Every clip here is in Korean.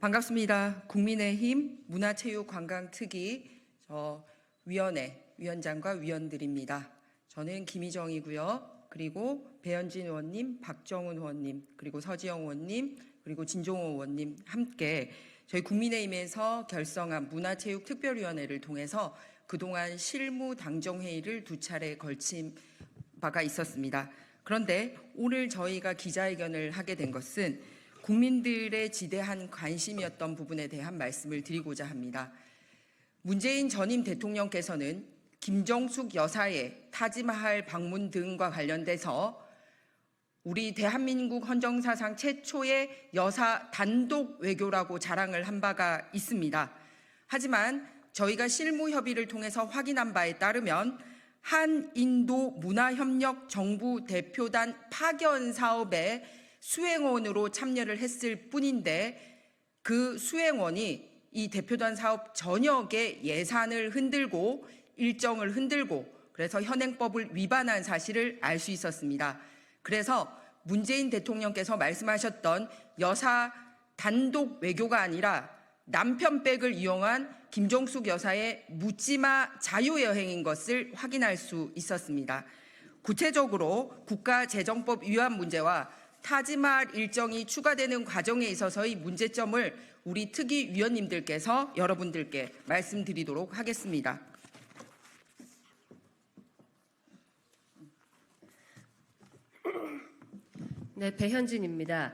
반갑습니다. 국민의힘 문화체육관광특위 위원장과 위원들입니다. 저는 김희정이고요. 그리고 배현진 의원님, 박정훈 의원님, 그리고 서지영 의원님, 그리고 진종호 의원님 함께 저희 국민의힘에서 결성한 문화체육특별위원회를 통해서 그동안 실무 당정회의를 2차례 걸친 바가 있었습니다. 그런데 오늘 저희가 기자회견을 하게 된 것은 국민들의 지대한 관심이었던 부분에 대한 말씀을 드리고자 합니다. 문재인 전임 대통령께서는 김정숙 여사의 타지마할 방문 등과 관련돼서 우리 대한민국 헌정사상 최초의 여사 단독 외교라고 자랑을 한 바가 있습니다. 하지만 저희가 실무 협의를 통해서 확인한 바에 따르면 한인도 문화협력 정부 대표단 파견 사업에 수행원으로 참여를 했을 뿐인데 그 수행원이 이 대표단 사업 전역의 예산을 흔들고 일정을 흔들고 그래서 현행법을 위반한 사실을 알 수 있었습니다. 그래서 문재인 대통령께서 말씀하셨던 여사 단독 외교가 아니라 남편 백을 이용한 김정숙 여사의 묻지마 자유여행인 것을 확인할 수 있었습니다. 구체적으로 국가재정법 위반 문제와 타지마할 일정이 추가되는 과정에 있어서의 문제점을 우리 특위 위원님들께서 여러분들께 말씀드리도록 하겠습니다. 네, 배현진입니다.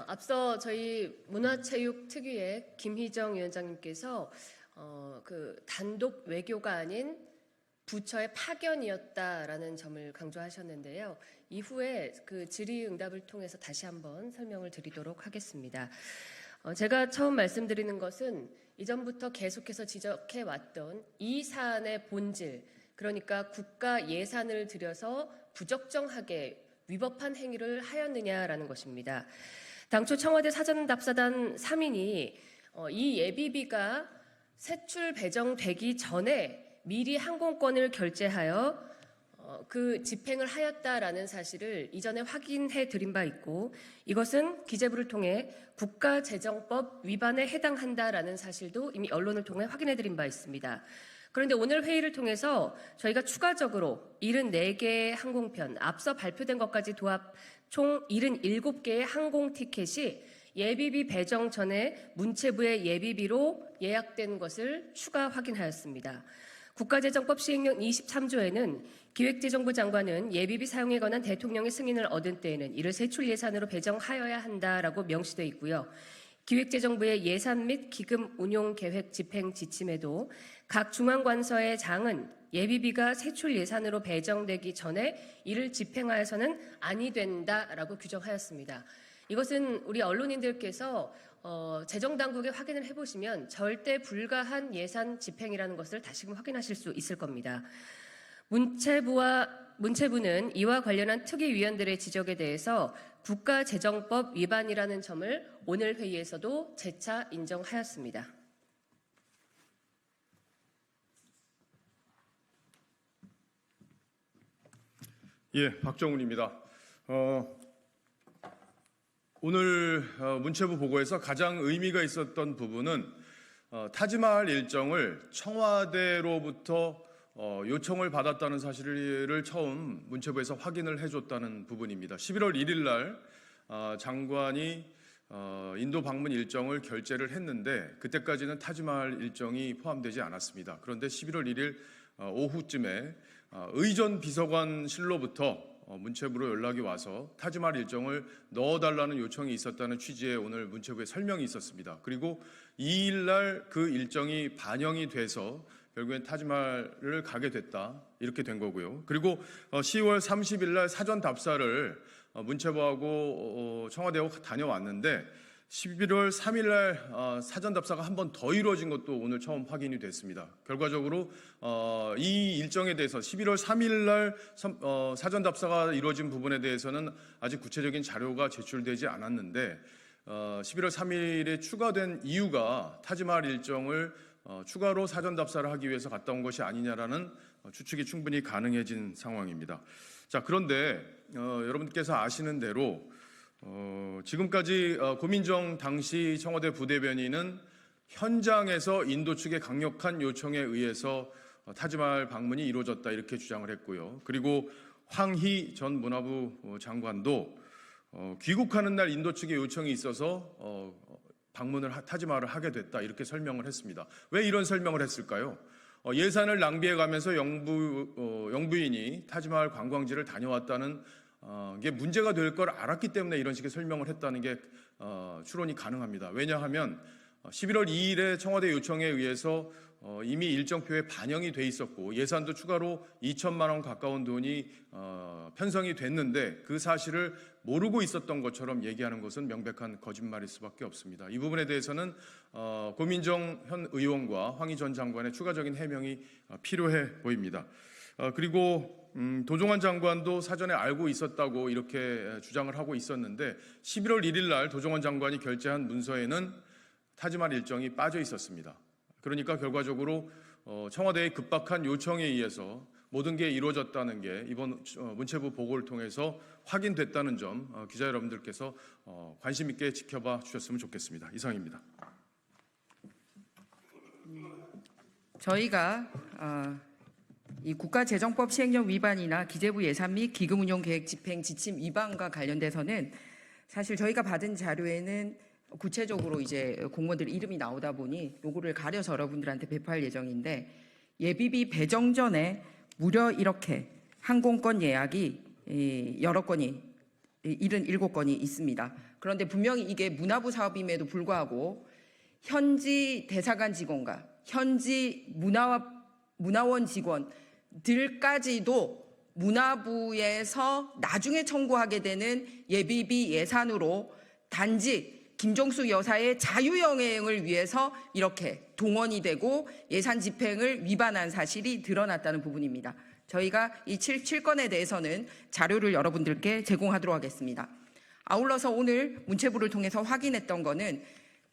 앞서 저희 문화체육특위의 김희정 위원장님께서 그 단독 외교가 아닌 부처의 파견이었다라는 점을 강조하셨는데요. 이후에 그 질의응답을 통해서 다시 한번 설명을 드리도록 하겠습니다. 제가 처음 말씀드리는 것은 이전부터 계속해서 지적해왔던 이 사안의 본질, 그러니까 국가 예산을 들여서 부적정하게 위법한 행위를 하였느냐라는 것입니다. 당초 청와대 사전답사단 3인이 이 예비비가 세출 배정되기 전에 미리 항공권을 결제하여 그 집행을 하였다라는 사실을 이전에 확인해 드린 바 있고 이것은 기재부를 통해 국가재정법 위반에 해당한다라는 사실도 이미 언론을 통해 확인해 드린 바 있습니다. 그런데 오늘 회의를 통해서 저희가 추가적으로 74개의 항공편, 앞서 발표된 것까지 도합 총 77개의 항공 티켓이 예비비 배정 전에 문체부의 예비비로 예약된 것을 추가 확인하였습니다. 국가재정법 시행령 23조에는 기획재정부 장관은 예비비 사용에 관한 대통령의 승인을 얻은 때에는 이를 세출 예산으로 배정하여야 한다라고 명시되어 있고요. 기획재정부의 예산 및 기금 운용 계획 집행 지침에도 각 중앙관서의 장은 예비비가 세출 예산으로 배정되기 전에 이를 집행하여서는 아니 된다라고 규정하였습니다. 이것은 우리 언론인들께서 재정당국에 확인을 해보시면 절대 불가한 예산 집행이라는 것을 다시금 확인하실 수 있을 겁니다. 문체부는 이와 관련한 특위위원들의 지적에 대해서 국가재정법 위반이라는 점을 오늘 회의에서도 재차 인정하였습니다. 예, 박정훈입니다. 오늘 문체부 보고에서 가장 의미가 있었던 부분은 타지마할 일정을 청와대로부터 요청을 받았다는 사실을 처음 문체부에서 확인을 해줬다는 부분입니다. 11월 1일 날 장관이 인도 방문 일정을 결제를 했는데 그때까지는 타지마할 일정이 포함되지 않았습니다. 그런데 11월 1일 오후쯤에 의전 비서관실로부터 문체부로 연락이 와서 타지마할 일정을 넣어달라는 요청이 있었다는 취지의 오늘 문체부에 설명이 있었습니다. 그리고 2일 날 그 일정이 반영이 돼서 결국엔 타지마할을 가게 됐다 이렇게 된 거고요. 그리고 10월 30일 날 사전 답사를 문체부하고 청와대하고 다녀왔는데 11월 3일 날 사전 답사가 한 번 더 이루어진 것도 오늘 처음 확인이 됐습니다. 결과적으로 이 일정에 대해서 11월 3일 날 사전 답사가 이루어진 부분에 대해서는 아직 구체적인 자료가 제출되지 않았는데 11월 3일에 추가된 이유가 타지마할 일정을 추가로 사전 답사를 하기 위해서 갔다 온 것이 아니냐라는 추측이 충분히 가능해진 상황입니다. 자, 그런데 여러분께서 아시는 대로 지금까지 고민정 당시 청와대 부대변인은 현장에서 인도 측의 강력한 요청에 의해서 타지마할 방문이 이루어졌다 이렇게 주장을 했고요. 그리고 황희 전 문화부 장관도 귀국하는 날 인도 측의 요청이 있어서 타지마할을 하게 됐다 이렇게 설명을 했습니다. 왜 이런 설명을 했을까요? 예산을 낭비해가면서 영부인이 타지마할 관광지를 다녀왔다는 이게 문제가 될 걸 알았기 때문에 이런 식의 설명을 했다는 게 추론이 가능합니다. 왜냐하면 11월 2일에 청와대 요청에 의해서 이미 일정표에 반영이 돼 있었고 예산도 추가로 2천만 원 가까운 돈이 편성이 됐는데 그 사실을 모르고 있었던 것처럼 얘기하는 것은 명백한 거짓말일 수밖에 없습니다. 이 부분에 대해서는 고민정 현 의원과 황희 전 장관의 추가적인 해명이 필요해 보입니다. 그리고 도종환 장관도 사전에 알고 있었다고 이렇게 주장을 하고 있었는데 11월 1일 날 도종환 장관이 결재한 문서에는 타지마할 일정이 빠져 있었습니다. 그러니까 결과적으로 청와대의 급박한 요청에 의해서 모든 게 이루어졌다는 게 이번 문체부 보고를 통해서 확인됐다는 점 기자 여러분들께서 관심 있게 지켜봐 주셨으면 좋겠습니다. 이상입니다. 저희가 이 국가재정법 시행령 위반이나 기재부 예산 및 기금운용계획 집행 지침 위반과 관련돼서는 사실 저희가 받은 자료에는 구체적으로 이제 공무원들 이름이 나오다 보니 요거를 가려서 여러분들한테 배포할 예정인데 예비비 배정 전에 무려 이렇게 항공권 예약이 여러 건이 77건이 있습니다. 그런데 분명히 이게 문화부 사업임에도 불구하고 현지 대사관 직원과 현지 문화원 직원들까지도 문화부에서 나중에 청구하게 되는 예비비 예산으로 단지 김정숙 여사의 자유여행을 위해서 이렇게 동원이 되고 예산 집행을 위반한 사실이 드러났다는 부분입니다. 저희가 이 7건에 대해서는 자료를 여러분들께 제공하도록 하겠습니다. 아울러서 오늘 문체부를 통해서 확인했던 거는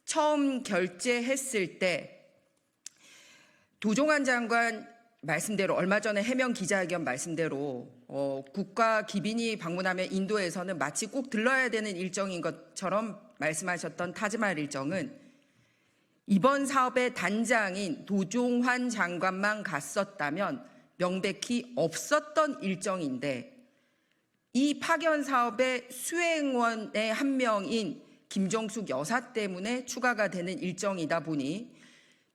처음 결재했을 때 도종환 장관 말씀대로 얼마 전에 해명 기자회견 말씀대로 국가 기빈이 방문하면 인도에서는 마치 꼭 들러야 되는 일정인 것처럼 말씀하셨던 타지마할 일정은 이번 사업의 단장인 도종환 장관만 갔었다면 명백히 없었던 일정인데 이 파견 사업의 수행원의 한 명인 김정숙 여사 때문에 추가가 되는 일정이다 보니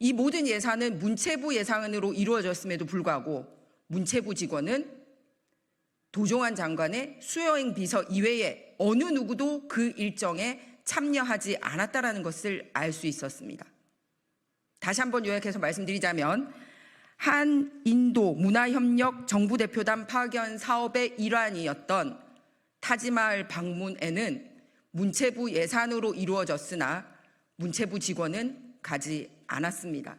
이 모든 예산은 문체부 예산으로 이루어졌음에도 불구하고 문체부 직원은 도종환 장관의 수여행 비서 이외에 어느 누구도 그 일정에 참여하지 않았다라는 것을 알 수 있었습니다. 다시 한번 요약해서 말씀드리자면 한인도 문화협력 정부대표단 파견 사업의 일환이었던 타지마할 방문에는 문체부 예산으로 이루어졌으나 문체부 직원은 가지 않았습니다.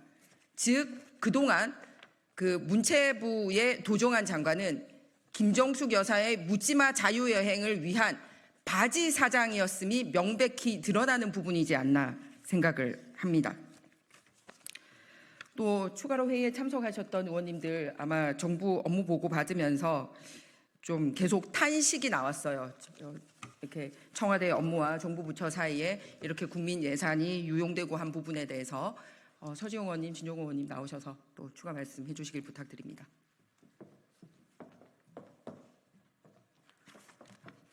즉 그동안 그 문체부의 도종환 장관은 김정숙 여사의 묻지마 자유여행을 위한 바지 사장이었음이 명백히 드러나는 부분이지 않나 생각을 합니다. 또 추가로 회의에 참석하셨던 의원님들 아마 정부 업무 보고 받으면서 좀 계속 탄식이 나왔어요. 이렇게 청와대 업무와 정부 부처 사이에 이렇게 국민 예산이 유용되고 한 부분에 대해서 서지영 의원님, 진종호 의원님 나오셔서 또 추가 말씀해 주시길 부탁드립니다.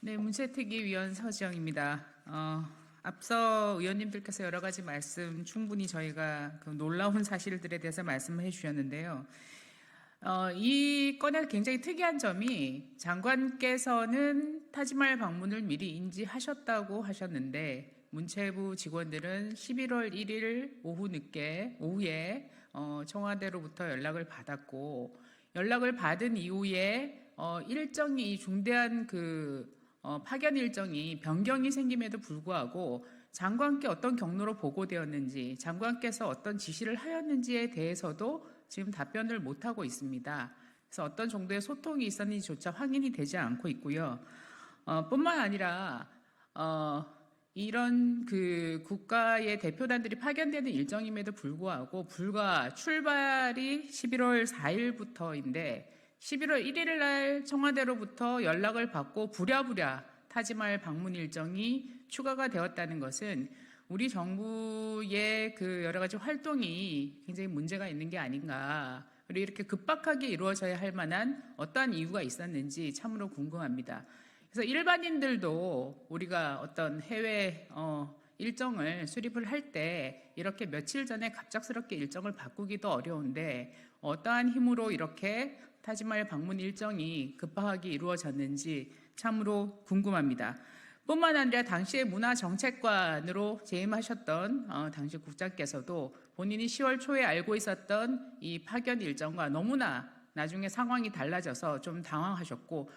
네, 문체특위위원 서지영입니다. 앞서 의원님들께서 여러 가지 말씀 충분히 저희가 그 놀라운 사실들에 대해서 말씀해 주셨는데요. 이 건에 굉장히 특이한 점이 장관께서는 타지마할 방문을 미리 인지하셨다고 하셨는데 문체부 직원들은 11월 1일 오후에 청와대로부터 연락을 받았고 연락을 받은 이후에 일정이 중대한 파견 일정이 변경이 생김에도 불구하고 장관께 어떤 경로로 보고되었는지 장관께서 어떤 지시를 하였는지에 대해서도 지금 답변을 못하고 있습니다. 그래서 어떤 정도의 소통이 있었는지조차 확인이 되지 않고 있고요. 뿐만 아니라 이런 그 국가의 대표단들이 파견되는 일정임에도 불구하고 불과 출발이 11월 4일부터인데 11월 1일 날 청와대로부터 연락을 받고 부랴부랴 타지마할 방문 일정이 추가가 되었다는 것은 우리 정부의 그 여러 가지 활동이 굉장히 문제가 있는 게 아닌가. 그리고 이렇게 급박하게 이루어져야 할 만한 어떠한 이유가 있었는지 참으로 궁금합니다. 그래서 일반인들도 우리가 어떤 해외 일정을 수립을 할 때 이렇게 며칠 전에 갑작스럽게 일정을 바꾸기도 어려운데 어떠한 힘으로 이렇게 타지마할 방문 일정이 급하게 이루어졌는지 참으로 궁금합니다. 뿐만 아니라 당시에 문화정책관으로 재임하셨던 당시 국장께서도 본인이 10월 초에 알고 있었던 이 파견 일정과 너무나 나중에 상황이 달라져서 좀 당황하셨고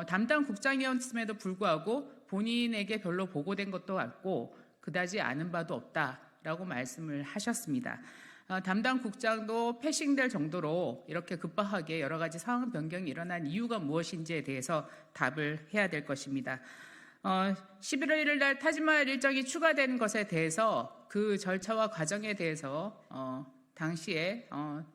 담당 국장이었음에도 불구하고 본인에게 별로 보고된 것도 같고 그다지 아는 바도 없다라고 말씀을 하셨습니다. 담당 국장도 패싱될 정도로 이렇게 급박하게 여러 가지 상황 변경이 일어난 이유가 무엇인지에 대해서 답을 해야 될 것입니다. 11월 1일 날 타지마할 일정이 추가된 것에 대해서 그 절차와 과정에 대해서 당시에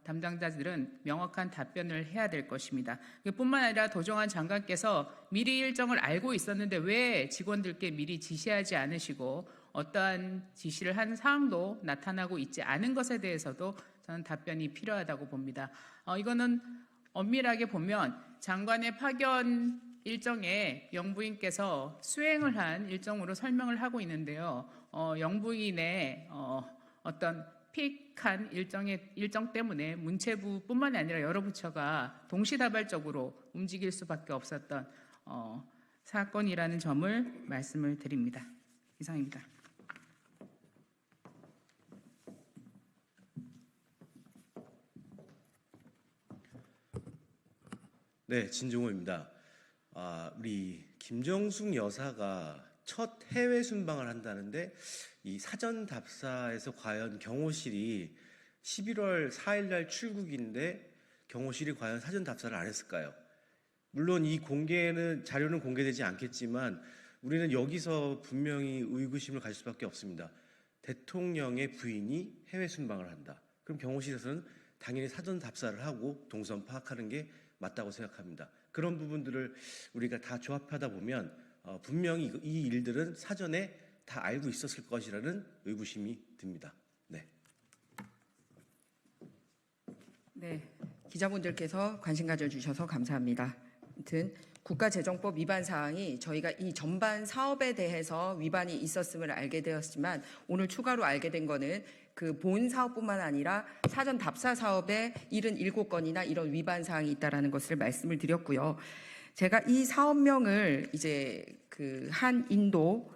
담당자들은 명확한 답변을 해야 될 것입니다. 뿐만 아니라 도종환 장관께서 미리 일정을 알고 있었는데 왜 직원들께 미리 지시하지 않으시고 어떠한 지시를 한 사항도 나타나고 있지 않은 것에 대해서도 저는 답변이 필요하다고 봅니다. 이거는 엄밀하게 보면 장관의 파견 일정에 영부인께서 수행을 한 일정으로 설명을 하고 있는데요. 영부인의 어떤 픽한 일정 때문에 문체부뿐만 아니라 여러 부처가 동시다발적으로 움직일 수밖에 없었던 사건이라는 점을 말씀을 드립니다. 이상입니다. 네, 진종호입니다. 우리 김정숙 여사가 첫 해외 순방을 한다는데 이 사전 답사에서 과연 경호실이 11월 4일 날 출국인데 경호실이 과연 사전 답사를 안 했을까요? 물론 이 자료는 공개되지 않겠지만 우리는 여기서 분명히 의구심을 가질 수밖에 없습니다. 대통령의 부인이 해외 순방을 한다. 그럼 경호실에서는 당연히 사전 답사를 하고 동선 파악하는 게 맞다고 생각합니다. 그런 부분들을 우리가 다 조합하다 보면 분명히 이 일들은 사전에 다 알고 있었을 것이라는 의구심이 듭니다. 네, 기자분들께서 관심 가져주셔서 감사합니다. 아무튼 국가재정법 위반 사항이 저희가 이 전반 사업에 대해서 위반이 있었음을 알게 되었지만 오늘 추가로 알게 된 거는 그 본 사업뿐만 아니라 사전 답사 사업에 77건이나 이런 위반 사항이 있다라는 것을 말씀을 드렸고요. 제가 이 사업명을 이제 그 한인도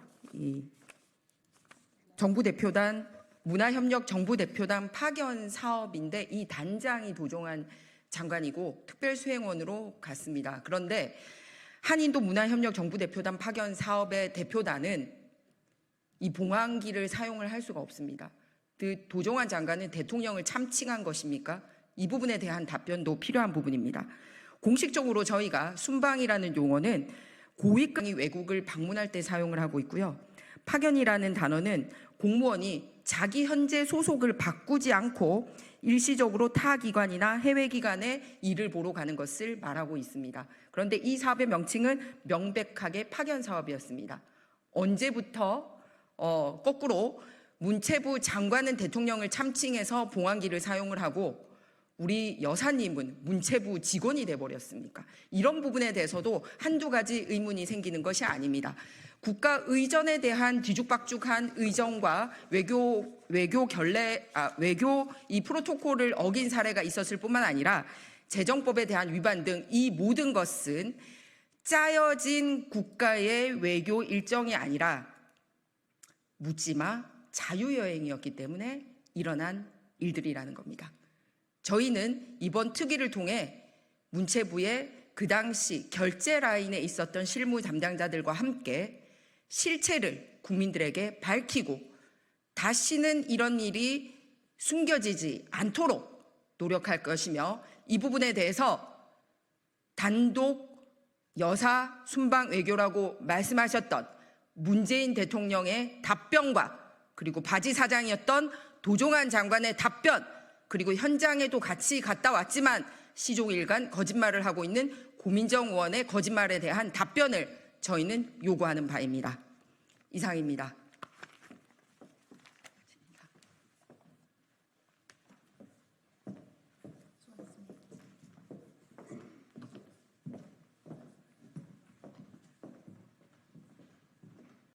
정부대표단 문화협력 정부대표단 파견 사업인데 이 단장이 도종환 장관이고 특별수행원으로 갔습니다. 그런데 한인도 문화협력 정부대표단 파견 사업의 대표단은 이 봉황기를 사용을 할 수가 없습니다. 그 도종환 장관은 대통령을 참칭한 것입니까? 이 부분에 대한 답변도 필요한 부분입니다. 공식적으로 저희가 순방이라는 용어는 고위급이 외국을 방문할 때 사용을 하고 있고요. 파견이라는 단어는 공무원이 자기 현재 소속을 바꾸지 않고 일시적으로 타 기관이나 해외 기관에 일을 보러 가는 것을 말하고 있습니다. 그런데 이 사업의 명칭은 명백하게 파견 사업이었습니다. 언제부터 거꾸로 문체부 장관은 대통령을 참칭해서 봉황기를 사용을 하고 우리 여사님은 문체부 직원이 돼버렸습니까? 이런 부분에 대해서도 한두 가지 의문이 생기는 것이 아닙니다. 국가 의전에 대한 뒤죽박죽한 의정과 외교 이 프로토콜을 어긴 사례가 있었을 뿐만 아니라 재정법에 대한 위반 등 이 모든 것은 짜여진 국가의 외교 일정이 아니라 묻지마 자유여행이었기 때문에 일어난 일들이라는 겁니다. 저희는 이번 특위를 통해 문체부의 그 당시 결제 라인에 있었던 실무 담당자들과 함께 실체를 국민들에게 밝히고 다시는 이런 일이 숨겨지지 않도록 노력할 것이며 이 부분에 대해서 단독 여사 순방 외교라고 말씀하셨던 문재인 대통령의 답변과 그리고 바지 사장이었던 도종환 장관의 답변 그리고 현장에도 같이 갔다 왔지만 시종일관 거짓말을 하고 있는 고민정 의원의 거짓말에 대한 답변을 저희는 요구하는 바입니다. 이상입니다.